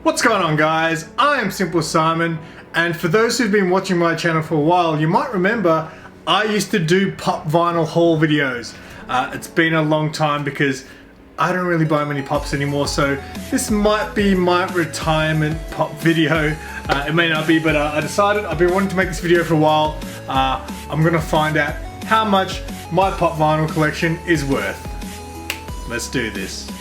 What's going on, guys? I am Simple Simon, and for those who've been watching my channel for a while, you might remember I used to do pop vinyl haul videos. It's been a long time because I don't really buy many pops anymore, so this might be my retirement pop video. It may not be, but I decided I've been wanting to make this video for a while. I'm gonna find out how much my pop vinyl collection is worth. Let's do this.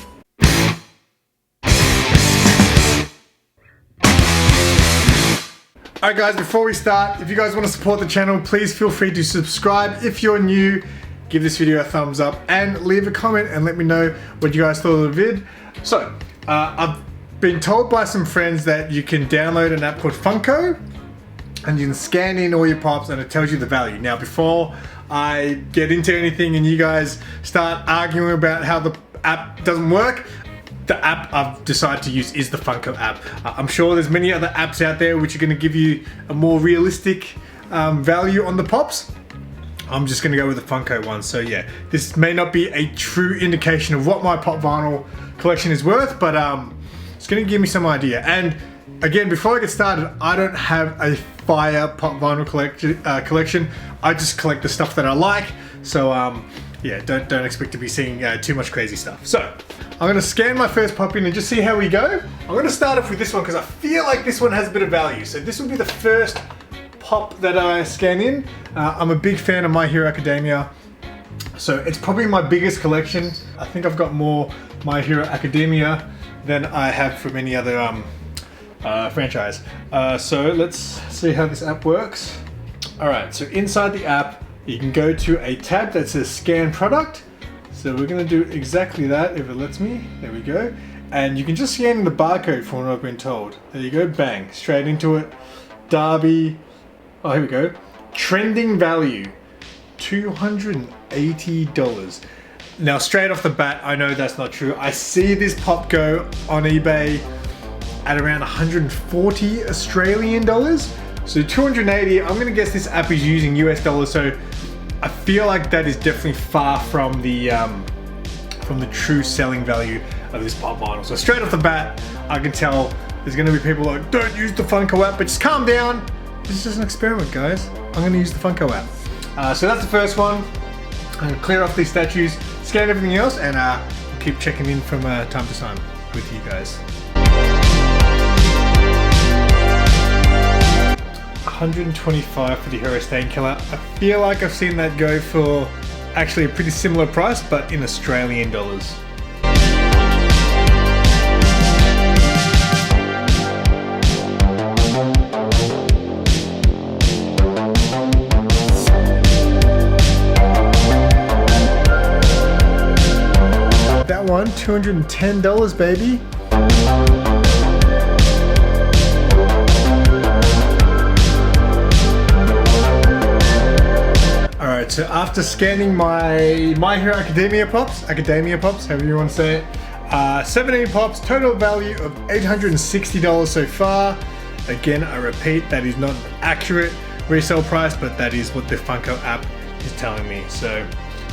Alright guys, before we start, if you guys want to support the channel, please feel free to subscribe. If you're new, give this video a thumbs up and leave a comment and let me know what you guys thought of the vid. So, I've been told by some friends that you can download an app called Funko and you can scan in all your pops and it tells you the value. Now, before I get into anything and you guys start arguing about how the app doesn't work, the app I've decided to use is the Funko app. I'm sure there's many other apps out there which are going to give you a more realistic value on the pops. I'm just going to go with the Funko one. So yeah, this may not be a true indication of what my pop vinyl collection is worth, but it's going to give me some idea. And again, before I get started, I don't have a fire pop vinyl collection. I just collect the stuff that I like. So yeah, don't expect to be seeing too much crazy stuff. So I'm gonna scan my first pop in and just see how we go. I'm gonna start off with this one because I feel like this one has a bit of value. So this will be the first pop that I scan in. I'm a big fan of My Hero Academia. So it's probably my biggest collection. I think I've got more My Hero Academia than I have from any other franchise. So let's see how this app works. All right, so inside the app, you can go to a tab that says scan product. So we're gonna do exactly that if it lets me. There we go. And you can just scan in the barcode from what I've been told. There you go, bang, straight into it. Derby, oh here we go. Trending value, $280. Now straight off the bat, I know that's not true. I see this pop go on eBay at around 140 Australian dollars. So 280, I'm gonna guess this app is using US dollars, so I feel like that is definitely far from the true selling value of this pop vinyl. So straight off the bat, I can tell there's gonna be people like, don't use the Funko app, but just calm down. This is just an experiment, guys. I'm gonna use the Funko app. So that's the first one. I'm gonna clear off these statues, scan everything else, and keep checking in from time to time with you guys. 125 for the Hero Stain Killer. I feel like I've seen that go for actually a pretty similar price, but in Australian dollars. That one, $210, baby. Alright, so after scanning my Hero Academia pops, however you want to say it, 17 pops, total value of $860 so far. Again, I repeat, that is not an accurate resale price, but that is what the Funko app is telling me. So I'm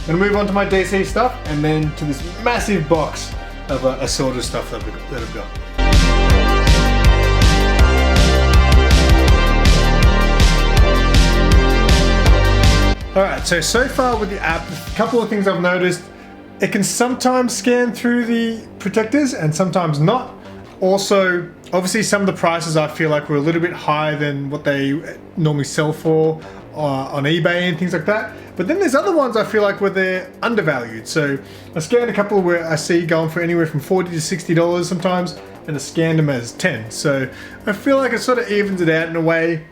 going to move on to my DC stuff and then to this massive box of assorted stuff that I've got. Alright, so far with the app, a couple of things I've noticed. It can sometimes scan through the protectors and sometimes not. Also, obviously some of the prices I feel like were a little bit higher than what they normally sell for on eBay and things like that. But then there's other ones I feel like where they're undervalued. So I scanned a couple where I see going for anywhere from $40 to $60 sometimes, and I scanned them as 10. So I feel like it sort of evens it out in a way.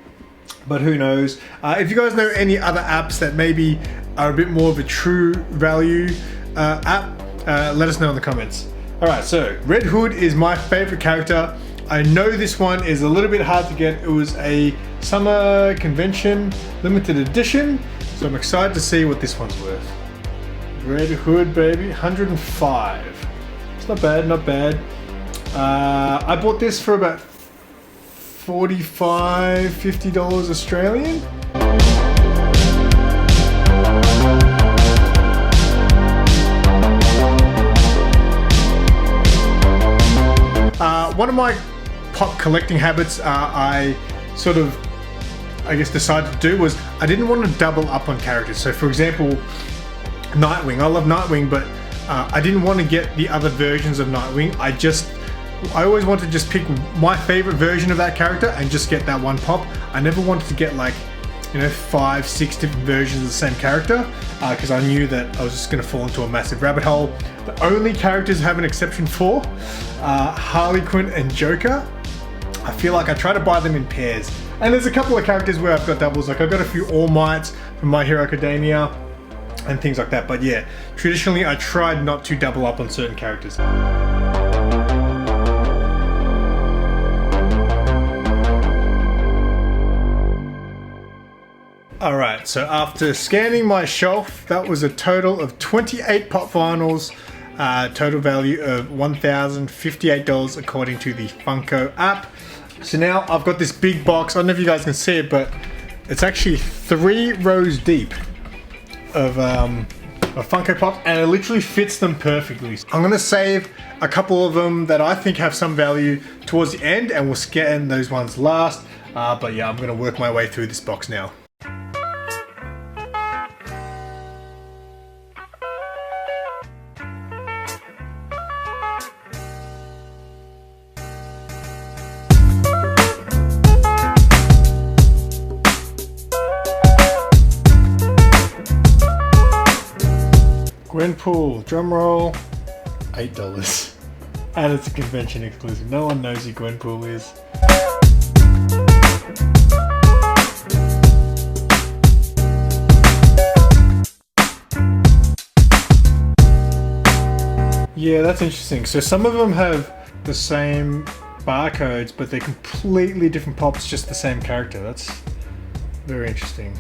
But who knows? If you guys know any other apps that maybe are a bit more of a true value app, let us know in the comments. Alright, so Red Hood is my favorite character. I know this one is a little bit hard to get. It was a summer convention limited edition, so I'm excited to see what this one's worth. Red Hood, baby, 105. It's not bad, not bad. I bought this for about $45, $50 Australian. One of my pop collecting habits I sort of, I guess, decided to do was I didn't want to double up on characters. So for example, Nightwing, I love Nightwing, but I didn't want to get the other versions of Nightwing. I always wanted to just pick my favorite version of that character and just get that one pop. I never wanted to get like, you know, 5, 6 different versions of the same character because I knew that I was just going to fall into a massive rabbit hole. The only characters I have an exception for Harley Quinn and Joker. I feel like I try to buy them in pairs. And there's a couple of characters where I've got doubles, like I've got a few All Mights from My Hero Academia and things like that. But yeah, traditionally I tried not to double up on certain characters. Alright, so after scanning my shelf, that was a total of 28 pop vinyls, total value of $1,058 according to the Funko app. So now I've got this big box, I don't know if you guys can see it, but it's actually 3 rows deep of Funko Pop, and it literally fits them perfectly. I'm going to save a couple of them that I think have some value towards the end, and we'll scan those ones last. But yeah, I'm going to work my way through this box now. Gwenpool, drumroll, $8. And it's a convention exclusive. No one knows who Gwenpool is. Yeah, that's interesting. So some of them have the same barcodes, but they're completely different pops, just the same character. That's very interesting.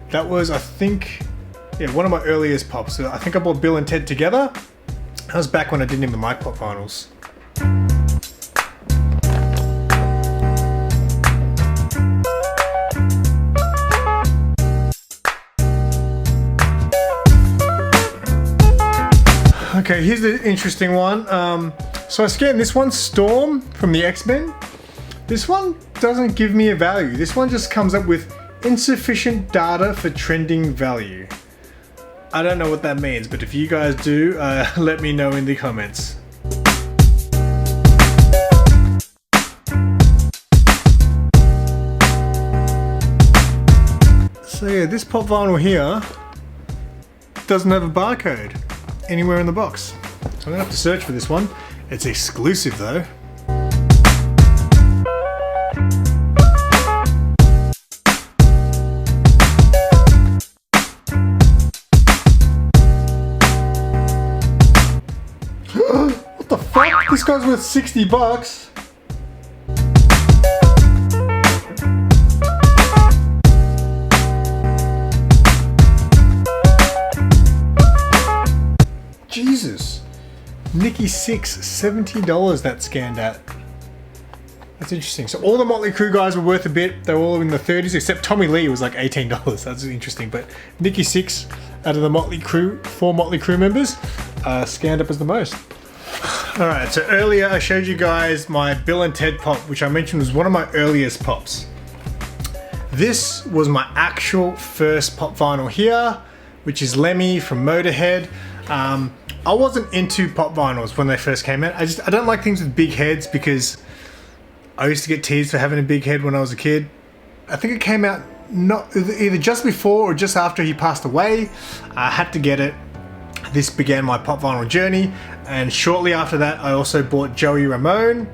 That was, I think, yeah, one of my earliest pops. So I think I bought Bill and Ted together. That was back when I didn't even like pop vinyls. Okay, here's the interesting one. So I scanned this one, Storm from the X-Men. This one doesn't give me a value. This one just comes up with insufficient data for trending value. I don't know what that means, but if you guys do, let me know in the comments. So yeah, this pop vinyl here doesn't have a barcode anywhere in the box. So I'm gonna have to search for this one. It's exclusive though. What the fuck? This guy's worth $60. Jesus. Nikki 6, $70 that scanned at. That's interesting. So all the Motley Crue guys were worth a bit. They were all in the 30s, except Tommy Lee was like $18. That's interesting. But Nikki 6 out of the Motley Crue, 4 Motley Crue members, scanned up as the most. Alright, so earlier I showed you guys my Bill and Ted pop, which I mentioned was one of my earliest pops. This was my actual first pop vinyl here, which is Lemmy from Motorhead. I wasn't into pop vinyls when they first came out. I don't like things with big heads because I used to get teased for having a big head when I was a kid. I think it came out either just before or just after he passed away. I had to get it. This began my pop vinyl journey, and shortly after that I also bought Joey Ramone.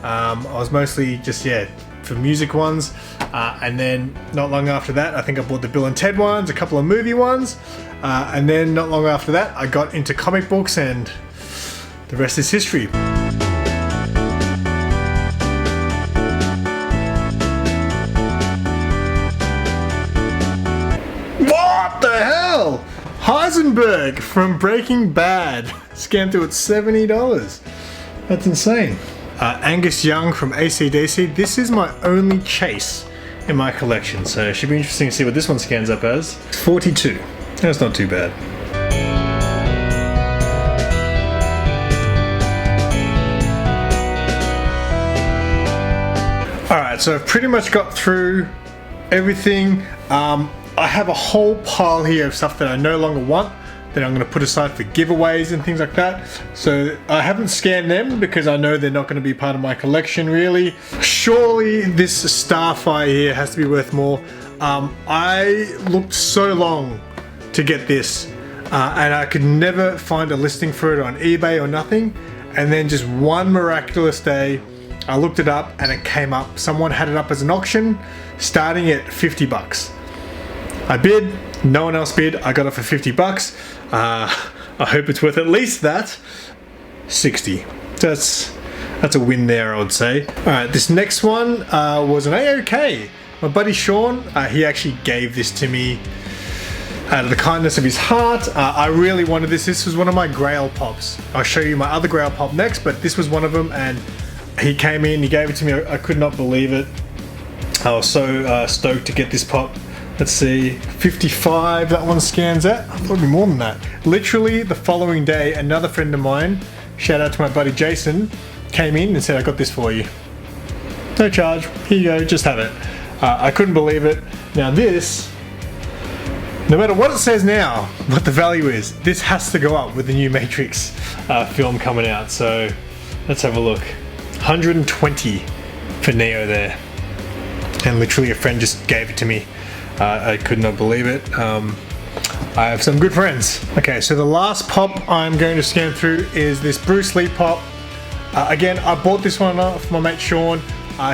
I was mostly just, yeah, for music ones, and then not long after that I think I bought the Bill and Ted ones, a couple of movie ones, and then not long after that I got into comic books, and the rest is history. What the hell? Heisenberg from Breaking Bad, scanned through at $70. That's insane. Angus Young from AC/DC. This is my only chase in my collection. So it should be interesting to see what this one scans up as. 42. That's not too bad. Alright, so I've pretty much got through everything. I have a whole pile here of stuff that I no longer want, that I'm going to put aside for giveaways and things like that. So I haven't scanned them because I know they're not going to be part of my collection really. Surely this Starfire here has to be worth more. I looked so long to get this and I could never find a listing for it on eBay or nothing. And then just one miraculous day, I looked it up and it came up. Someone had it up as an auction starting at 50 bucks. I bid, no one else bid, I got it for 50 bucks. I hope it's worth at least that. 60. That's a win there, I would say. Alright, this next one was an AOK. My buddy Sean, he actually gave this to me out of the kindness of his heart. I really wanted this. This was one of my Grail pops. I'll show you my other Grail pop next, but this was one of them, and he came in, he gave it to me. I could not believe it. I was so stoked to get this pop. Let's see, 55, that one scans at. I thought it'd be more than that. Literally the following day, another friend of mine, shout out to my buddy Jason, came in and said, I got this for you. No charge, here you go, just have it. I couldn't believe it. Now this, no matter what it says now, what the value is, this has to go up with the new Matrix film coming out. So let's have a look. 120 for Neo there. And literally a friend just gave it to me. I could not believe it. I have some good friends. Okay, so the last pop I'm going to scan through is this Bruce Lee pop. Again, I bought this one off my mate Sean.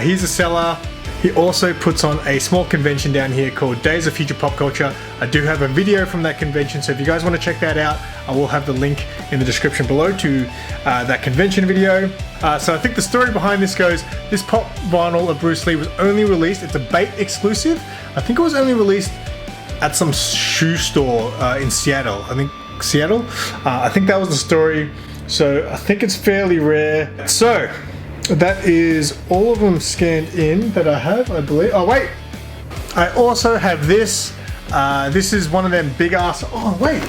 He's a seller. He also puts on a small convention down here called Days of Future Pop Culture. I do have a video from that convention, so if you guys want to check that out, I will have the link in the description below to that convention video. So I think the story behind this goes, this pop vinyl of Bruce Lee was only released, it's a Bait exclusive. I think it was only released at some shoe store in Seattle. I think that was the story. So I think it's fairly rare. So that is all of them scanned in that I have, I believe. Oh wait, I also have this. This is one of them big ass, oh wait,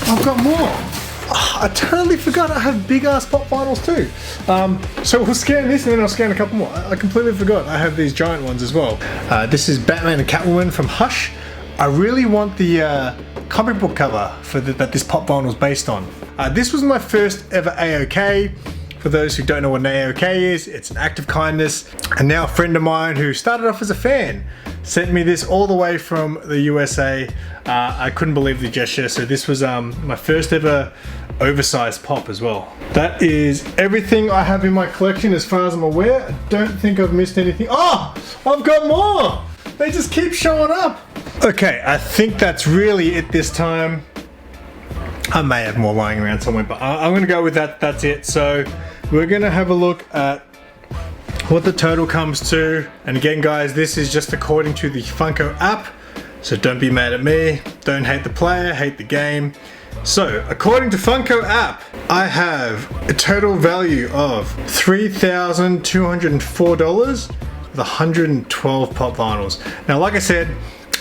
I've got more. Oh, I totally forgot I have big ass pop vinyls too. So we'll scan this and then I'll scan a couple more. I completely forgot I have these giant ones as well. This is Batman and Catwoman from Hush. I really want the comic book cover for that this pop vinyl is based on. This was my first ever AOK. For those who don't know what an AOK is, it's an act of kindness. And now a friend of mine who started off as a fan sent me this all the way from the USA. I couldn't believe the gesture. So this was my first ever oversized pop as well. That is everything I have in my collection as far as I'm aware. I don't think I've missed anything. Oh, I've got more. They just keep showing up. Okay, I think that's really it this time. I may have more lying around somewhere, but I'm gonna go with that. That's it. So we're gonna have a look at what the total comes to. And again, guys, this is just according to the Funko app. So don't be mad at me. Don't hate the player, hate the game. So according to Funko app, I have a total value of $3,204 with 112 pop vinyls. Now, like I said,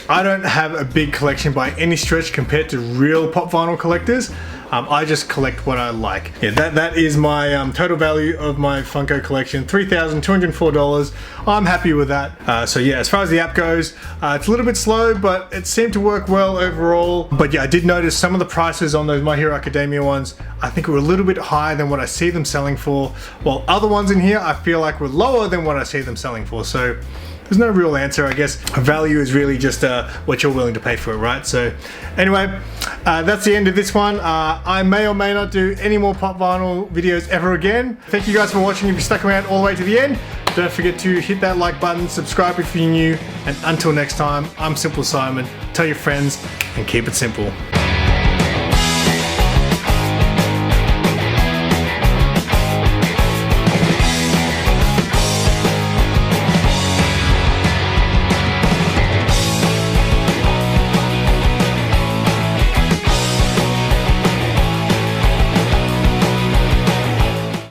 I don't have a big collection by any stretch compared to real pop vinyl collectors. I just collect what I like. Yeah, that is my total value of my Funko collection, $3,204. I'm happy with that. So yeah, as far as the app goes, it's a little bit slow, but it seemed to work well overall. But yeah, I did notice some of the prices on those My Hero Academia ones, I think were a little bit higher than what I see them selling for, while other ones in here I feel like were lower than what I see them selling for. So there's no real answer, I guess. Value is really just what you're willing to pay for it, right? So anyway, that's the end of this one. I may or may not do any more pop vinyl videos ever again. Thank you guys for watching. If you stuck around all the way to the end, don't forget to hit that like button, subscribe if you're new, and until next time, I'm Simple Simon. Tell your friends and keep it simple.